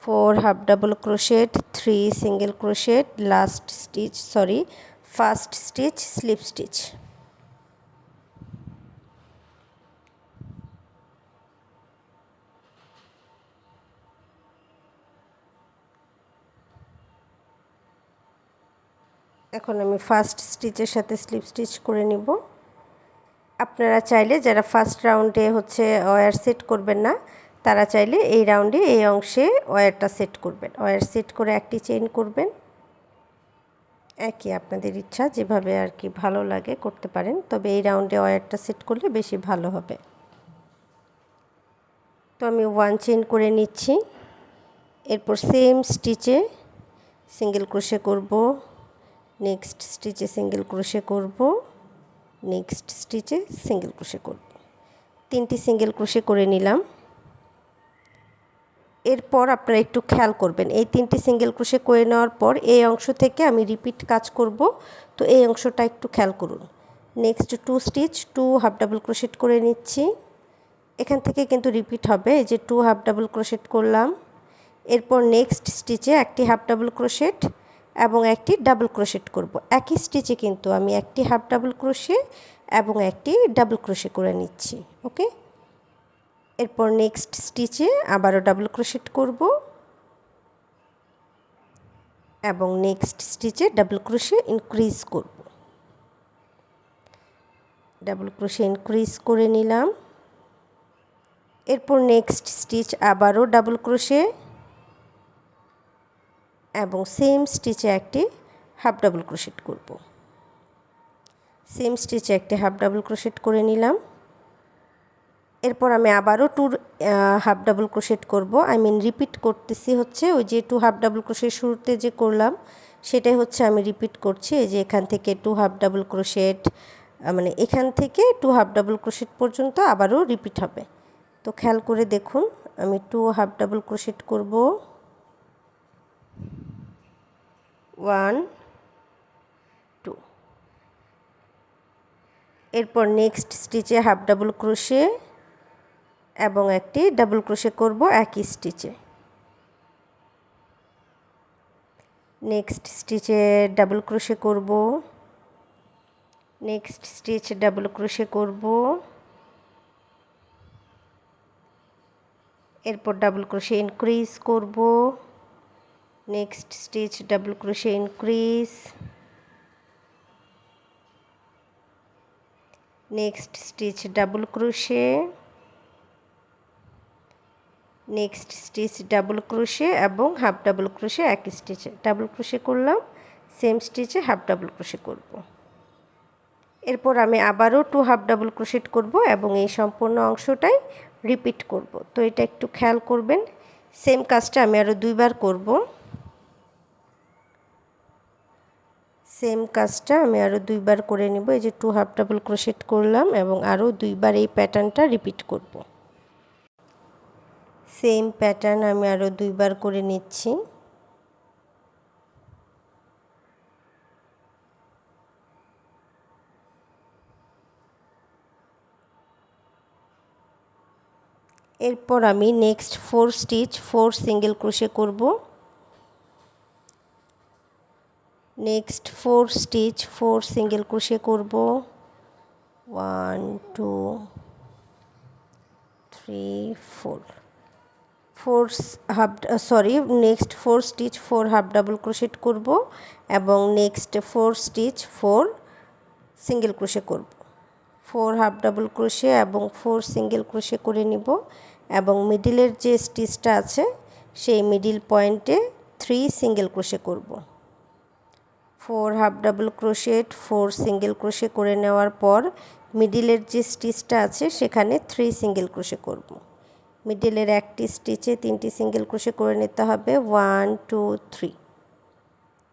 4 half double crochet, 3 single crochet, last stitch first stitch slip stitch. এখন আমি ফার্স্ট স্টিচের সাথে স্লিপ স্টিচ করে নিব। আপনারা চাইলে যারা ফার্স্ট রাউন্ডে হচ্ছে ওয়্যার সেট করবেন না, তারা চাইলে এই রাউন্ডে এই অংশে ওয়্যারটা সেট করবেন। ওয়্যার সেট করে একটি চেইন করবেন। একই আপনাদের ইচ্ছা, যেভাবে আর কি ভালো লাগে করতে পারেন, তবে এই রাউন্ডে ওয়্যারটা সেট করলে বেশি ভালো হবে। তো আমি 1 চেইন করে নিচ্ছি। এরপর সেম স্টিচে সিঙ্গেল ক্রোশে করব, নেক্সট স্টিচে সিঙ্গেল ক্রোশে করব, নেক্সট স্টিচে সিঙ্গেল ক্রোশে করব। 3টি সিঙ্গেল ক্রোশে করে নিলাম। এরপর আপনারা একটু খেয়াল করবেন, এই 3টি সিঙ্গেল ক্রোশে করে নেওয়ার পর এই অংশ থেকে আমি রিপিট কাজ করব, তো এই অংশটা একটু খেয়াল করুন। Next 2 stitch 2 half double crochet করে নিচ্ছি। এখান থেকে কিন্তু রিপিট হবে, এই যে 2 হাফ ডাবল ক্রোশেট করলাম। এরপর নেক্সট স্টিচে একটি হাফ ডাবল ক্রোশেট এবং একটি ডাবল ক্রোশেট করব। একই স্টিচে কিন্তু আমি একটি হাফ ডাবল ক্রোশে এবং একটি ডাবল ক্রোশে করে নিচ্ছি। ওকে, এরপর নেক্সট স্টিচে আবারও ডাবল ক্রোশেট করব এবং নেক্সট স্টিচে ডাবল ক্রোশে ইনক্রিজ করব। ডাবল ক্রোশে ইনক্রিজ করে নিলাম। এরপর নেক্সট স্টিচ আবারও ডাবল ক্রোশে এবং সেম স্টিচে একটি হাফ ডাবল ক্রোশেট করব। সেম স্টিচে একটি হাফ ডাবল ক্রোশেট করে নিলাম। এরপর আমি আবারও 2 হাফ ডাবল ক্রোশেট করব। রিপিট করতেছি, হচ্ছে ওই যে 2 হাফ ডাবল ক্রোশেট শুরুতে যে করলাম সেটাই হচ্ছে আমি রিপিট করছি। এই যে এখান থেকে 2 হাফ ডাবল ক্রোশেট, এখান থেকে 2 হাফ ডাবল ক্রোশেট পর্যন্ত আবারও রিপিট হবে। তো খেয়াল করে দেখুন, আমি 2 হাফ ডাবল ক্রোশেট করব, 1 2। এরপর নেক্সট স্টিচে হাফ ডাবল ক্রোশে এবং একটি ডাবল ক্রোশে করব একই স্টিচে। নেক্সট স্টিচে ডাবল ক্রোশে করব, নেক্সট স্টিচে ডাবল ক্রোশে করব, এরপর ডাবল ক্রোশে ইনক্রিজ করব, next stitch double crochet increase, next stitch double crochet, next stitch double crochet এবং হাফ ডাবল ক্রোশে এক স্টিচে ডাবল ক্রোশে করলাম, সেম স্টিচে হাফ ডাবল ক্রোশে করব। এরপর আমি আবারও 2 হাফ ডাবল ক্রোশেট করব এবং এই সম্পূর্ণ অংশটাই রিপিট করব। তো এটা একটু খেয়াল করবেন, সেম কাজটা আমি আরও 2বার করব। সেম কাজটা আমি আরও 2বার করে নেব। এই যে 2 হাফ ডাবল ক্রোশেট করলাম এবং আরও 2বার এই প্যাটার্নটা রিপিট করব। সেম প্যাটার্ন আমি আরও 2বার করে নিচ্ছি। এরপর আমি নেক্সট 4 স্টিচ 4 সিঙ্গেল ক্রোশে করব। নেক্সট 4 স্টিচ 4 সিঙ্গেল ক্রোশে করব, 1 2 3 4 next 4 stitch 4 half double crochet করব এবং নেক্সট 4 স্টিচ 4 সিঙ্গেল ক্রোশে করব। 4 হাফ ডাবল ক্রোশে এবং 4 সিঙ্গেল ক্রোশে করে নিব এবং মিডিলের যে স্টিচটা আছে সেই মিডিল পয়েন্টে 3 সিঙ্গেল ক্রোশে করব। 4 half double crochet 4 single crochet করে নেওয়ার পর মিডিলের যে স্টিচটা আছে সেখানে 3 সিঙ্গেল ক্রোশে করব। মিডিলের একটি স্টিচে 3টি সিঙ্গেল ক্রোশে করে নিতে হবে 1 2 3।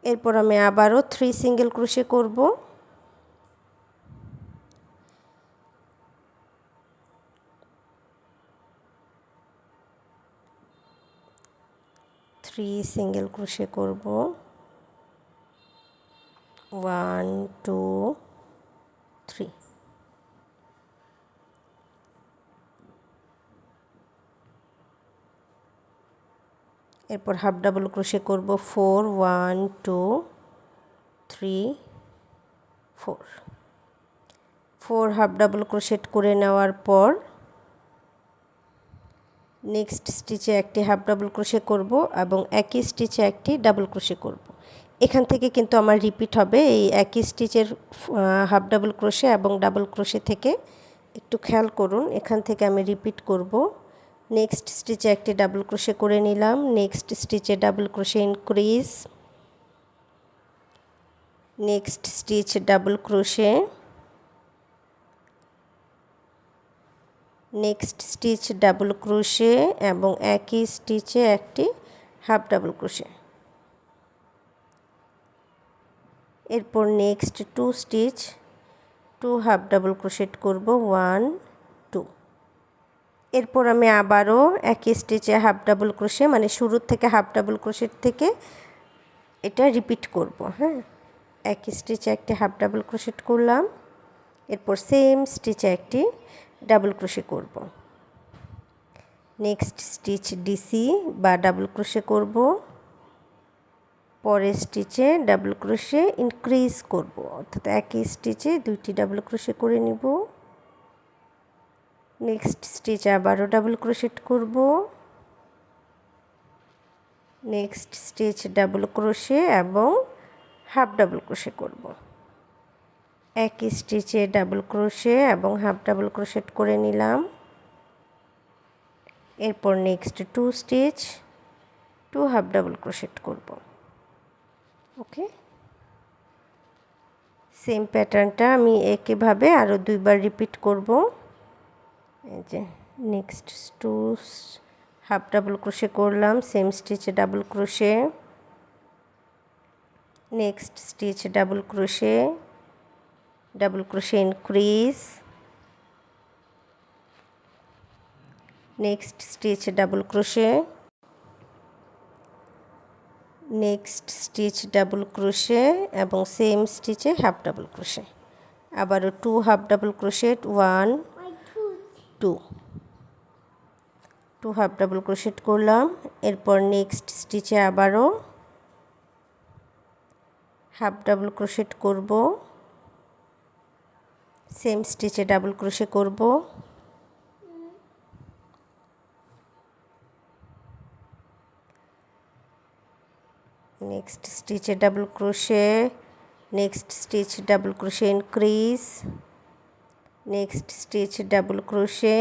এরপর আমি আবারও 3 সিঙ্গেল ক্রোশে করব। 3 সিঙ্গেল ক্রোশে করব 1 2 3। এরপর হাফ ডাবল ক্রোশে করব 4 1 2 3 4। 4 হাফ ডাবল ক্রোশেট করে নেওয়ার পর নেক্সট স্টিচে একটি হাফ ডাবল ক্রোশে করব এবং একই স্টিচে একটি ডাবল ক্রোশে করব। এখান থেকে কিন্তু আমার রিপিট হবে এই একই স্টিচের হাফ ডাবল ক্রোশে এবং ডাবল ক্রোশে থেকে একটু খেয়াল করুন, এখান থেকে আমি রিপিট করব। নেক্সট স্টিচে একটি ডাবল ক্রোশে করে নিলাম, নেক্সট স্টিচে double crochet increase, next stitch double crochet, next stitch double crochet এবং একই স্টিচে একটি হাফ ডাবল ক্রোশে। এরপর next 2 stitch 2 half double crochet করব 1 2। এরপর আমি আবারও একই স্টিচে হাফ ডাবল ক্রোশে মানে শুরুর থেকে হাফ ডাবল ক্রোশেট থেকে এটা রিপিট করব। হ্যাঁ, একই স্টিচে একটি হাফ ডাবল ক্রোশেট করলাম, এরপর সেম স্টিচে একটি ডাবল ক্রোশে করব। নেক্সট স্টিচ ডিসি বা ডাবল ক্রোশে করব, পরের স্টিচে ডাবল ক্রোশে ইনক্রিজ করব, অর্থাৎ একই স্টিচে 2টি ডাবল ক্রোশে করে নিব। নেক্সট স্টিচে আবারও ডাবল ক্রোশেট করব, নেক্সট স্টিচ ডাবল ক্রোশে এবং হাফ ডাবল ক্রোশে করব। একই স্টিচে ডাবল ক্রোশে এবং হাফ ডাবল ক্রোশেট করে নিলাম। এরপর next 2 stitch 2 half double crochet করব। ওকে, সেম প্যাটার্নটা আমি একইভাবে আরও 2বার রিপিট করব। এই যে নেক্সট 2 হাফ ডাবল ক্রোশে করলাম, সেম স্টিচে double crochet, next stitch double crochet increase, next stitch double crochet, next stitch double crochet এবং সেম স্টিচে হাফ ডাবল ক্রোশে, আবারও 2 half double crochet 1 2 2 half double crochet করলাম। এরপর নেক্সট স্টিচে আবারও half double crochet করব, সেম স্টিচে ডাবল ক্রোশে করব, নেক্সট স্টিচে double crochet, next stitch double crochet increase, next stitch double crochet,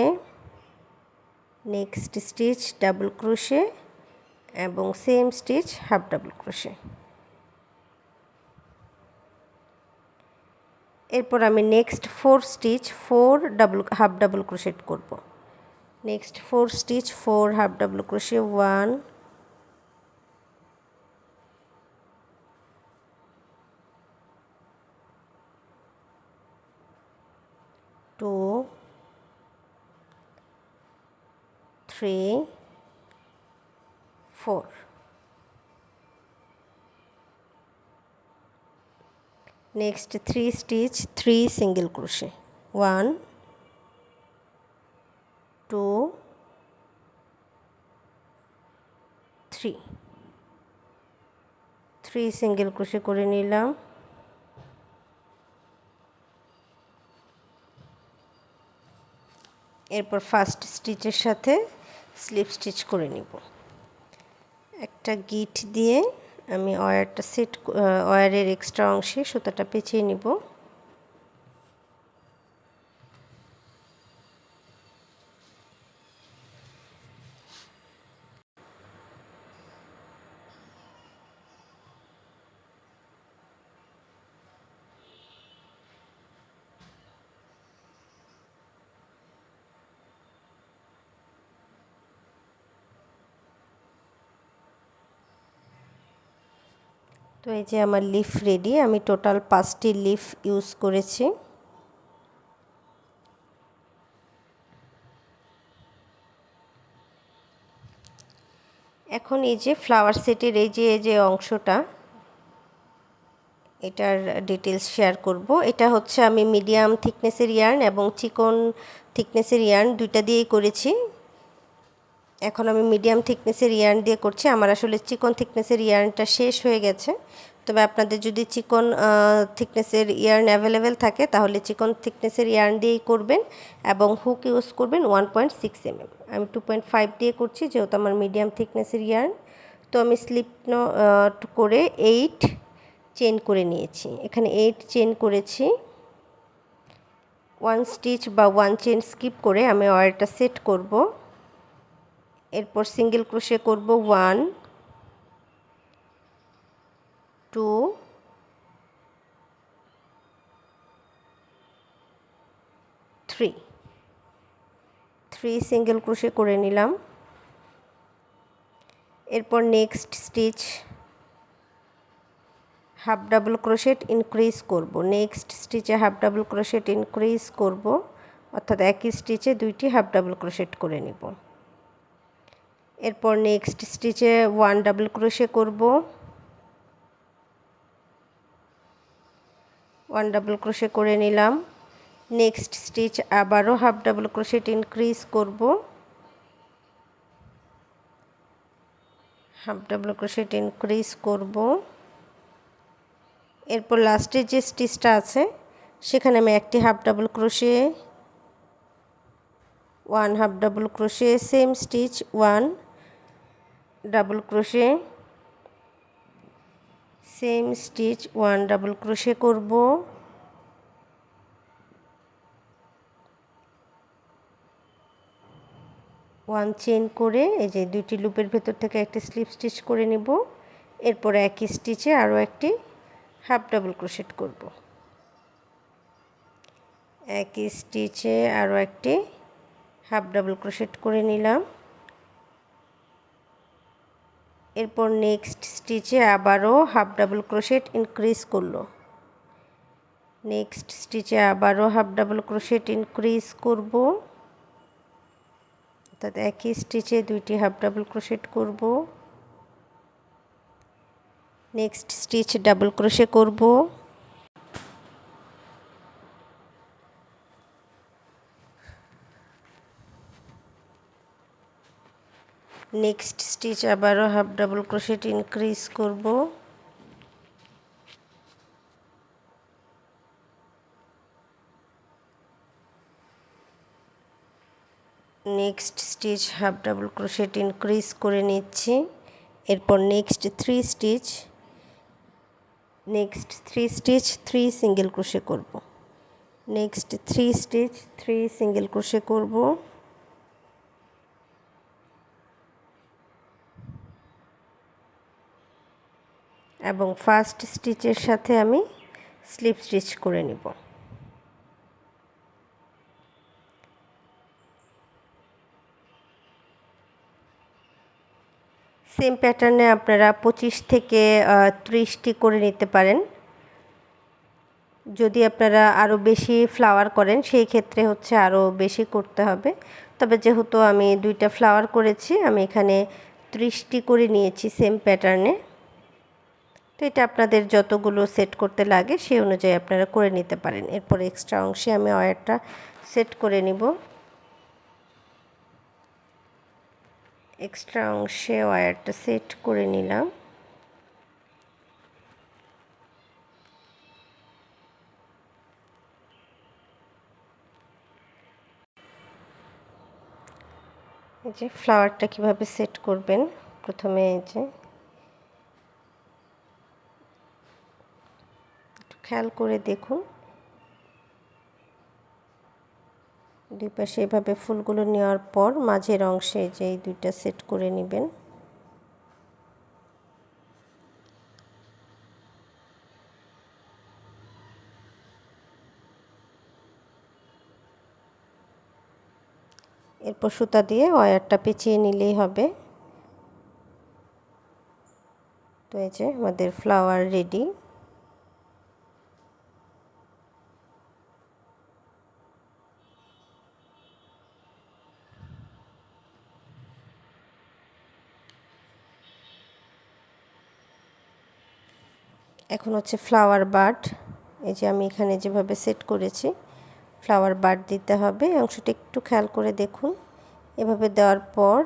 next stitch double crochet এবং same stitch half double crochet. এরপর আমি next 4 stitch 4 half double crochet করব। Next 4 stitch 4 half double crochet 1 2 3 4। Next 3 stitch 3 single crochet 1 2 3 3 single crochet করে নিলাম। এরপর first স্টিচের সাথে slip stitch করে নিব। একটা গিট দিয়ে আমি ওয়্যারের এক্সট্রা অংশে সুতাটা পেঁচিয়ে নিব। তো এই যে আমার লিফ রেডি। আমি টোটাল 5টি লিফ ইউজ করেছি। এখন এই যে ফ্লাওয়ার সেটের এই যে অংশটা, এটার ডিটেলস শেয়ার করব। এটা হচ্ছে আমি মিডিয়াম থিকনেসের ইয়ার্ন এবং চিকন থিকনেসের ইয়ার্ন দুইটা দিয়েই করেছি। এখন আমি মিডিয়াম থিকনেসের ইয়ার্ন দিয়ে করছি। আমার আসলে চিকন থিকনেসের ইয়ার্নটা শেষ হয়ে গেছে। তবে আপনাদের যদি চিকন থিকনেসের ইয়ার্ন অ্যাভেলেবেল থাকে তাহলে চিকন থিকনেসের ইয়ার্ন দিয়েই করবেন এবং হুক ইউজ করবেন 1.6 mm। আমি 2.5 দিয়ে করছি যেহেতু আমার মিডিয়াম থিকনেসের ইয়ার্ন। তো আমি স্লিপ করে 8 চেন করে নিয়েছি। এখানে 8 চেন করেছি। 1 স্টিচ বা 1 চেন স্কিপ করে আমি ওয়্যারটা সেট করব। এরপর সিঙ্গেল ক্রোশে করব 1 2 3 সিঙ্গেল ক্রোশে করে নিলাম। এরপর next stitch half double crochet increase করব। নেক্সট স্টিচে হাফ ডাবল ক্রোশেট ইনক্রিজ করব, অর্থাৎ একই স্টিচে দুইটি হাফ ডাবল ক্রোশেট করে নিব। এরপর নেক্সট স্টিচে 1 ডাবল ক্রোশে করব, 1 ডাবল ক্রোশে করে নিলাম। নেক্সট স্টিচ আবারও হাফ ডাবল ক্রোশেট ইনক্রিজ করব, হাফ ডাবল ক্রোশেট ইনক্রিজ করব। এরপর লাস্টের যে স্টিচটা আছে সেখানে আমি একটি half double crochet, 1 half double crochet, same stitch 1 double crochet, same stitch 1 double crochet করব। ওয়ান চেন করে এই যে দুইটি লুপের ভেতর থেকে একটি স্লিপ স্টিচ করে নিব। এরপর একই স্টিচে আরও একটি হাফ ডাবল ক্রোশেট করব। একই স্টিচে আরও একটি হাফ ডাবল ক্রোশেট করে নিলাম। এরপর নেক্সট স্টিচে আবারও হাফ ডাবল ক্রোশেট ইনক্রিজ করলো। নেক্সট স্টিচে আবারও হাফ ডাবল ক্রোশেট ইনক্রিজ করব, অর্থাৎ একই স্টিচে দুইটি হাফ ডাবল ক্রোশেট করব। নেক্সট স্টিচ ডাবল ক্রোশে করব, নেক্সট স্টিচ আবারও হাফ ডাবল ক্রোশেট ইনক্রিজ করব। Next stitch half double crochet increase করে নিচ্ছি। এরপর next 3 stitch, next 3 stitch 3 single crochet করব। নেক্সট 3 স্টিচ 3 সিঙ্গেল ক্রোশে করব। এবং ফার্স্ট স্টিচের সাথে আমি স্লিপ স্টিচ করে নিব। সেম প্যাটার্নে আপনারা 25 থেকে 30টি করে নিতে পারেন। যদি আপনারা আরও বেশি ফ্লাওয়ার করেন সেই ক্ষেত্রে হচ্ছে আরও বেশি করতে হবে। তবে যেহেতু আমি 2টা ফ্লাওয়ার করেছি আমি এখানে 30টি করে নিয়েছি সেম প্যাটার্নে। তো এটা আপনাদের যতগুলো সেট করতে লাগে সেই অনুযায়ী আপনারা করে নিতে পারেন। এরপর এক্সট্রা অংশে আমি ওয়্যারটা সেট করে নিব। এক্সট্রা অংশে ওয়্যারটা সেট করে নিলাম। এই যে ফ্লাওয়ারটা কিভাবে সেট করবেন, প্রথমে এই যে একটু খেয়াল করে দেখুন, দুই পাশে এভাবে ফুলগুলো নেওয়ার পর মাঝের অংশে যে এই দুইটা সেট করে নেবেন। এরপর সুতা দিয়ে ওয়্যারটা পেঁচিয়ে নিলেই হবে। তো এই যে আমাদের ফ্লাওয়ার রেডি। এখন হচ্ছে ফ্লাওয়ার বাড। এই যে আমি এখানে যেভাবে সেট করেছি ফ্লাওয়ার বাড দিতে হবে। অংশটা একটু খেয়াল করে দেখুন। এভাবে দেওয়ার পর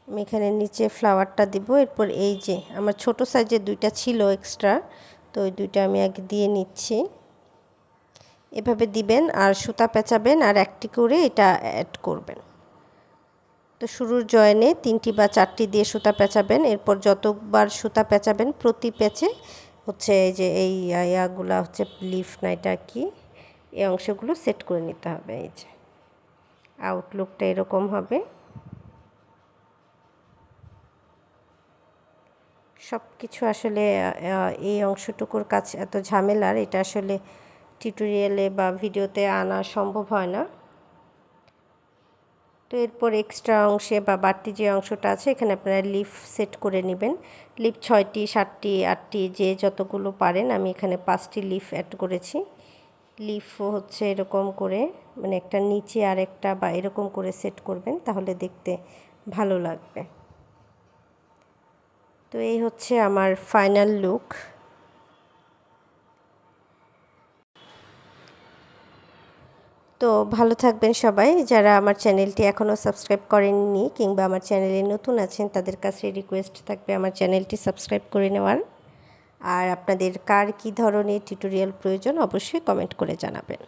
আমি এখানে নিচে ফ্লাওয়ারটা দিব। এরপর এই যে আমার ছোট সাইজের দুইটা ছিল এক্সট্রা, তো ওই দুইটা আমি আগে দিয়ে নিচ্ছি। এভাবে দিবেন আর সুতা পেঁচাবেন আর একটি করে এটা অ্যাড করবেন। তো শুরুর জয়েনে 3টি বা 4টি দিয়ে সুতা পেঁচাবেন। এরপর যতবার সুতা পেঁচাবেন প্রতি প্যাচে হচ্ছে এই যে এই ইয়াগুলা হচ্ছে লিফ না এটা কি, এই অংশগুলো সেট করে নিতে হবে। এই যে আউটলুকটা এরকম হবে। সব কিছু আসলে এই অংশটুকুর কাজ এত ঝামেলার, এটা আসলে টিউটোরিয়ালে বা ভিডিওতে আনা সম্ভব হয় না। তো এরপর এক্সট্রা অংশে বা বাড়তি যে অংশটা আছে এখানে আপনারা লিফ সেট করে নেবেন। লিফ 6টি 7টি 8টি যে যতগুলো পারেন, আমি এখানে 5টি লিফ অ্যাড করেছি। লিফও হচ্ছে এরকম করে মানে একটা নিচে আর একটা বা এরকম করে সেট করবেন, তাহলে দেখতে ভালো লাগবে। তো এই হচ্ছে আমার ফাইনাল লুক। তো ভালো থাকবেন সবাই। যারা আমার চ্যানেলটি এখনও সাবস্ক্রাইব করেননি কিংবা আমার চ্যানেলে নতুন আছেন তাদের কাছে রিকোয়েস্ট থাকবে আমার চ্যানেলটি সাবস্ক্রাইব করে নেওয়ার। আর আপনাদের কার কী ধরনের টিউটোরিয়াল প্রয়োজন অবশ্যই কমেন্ট করে জানাবেন।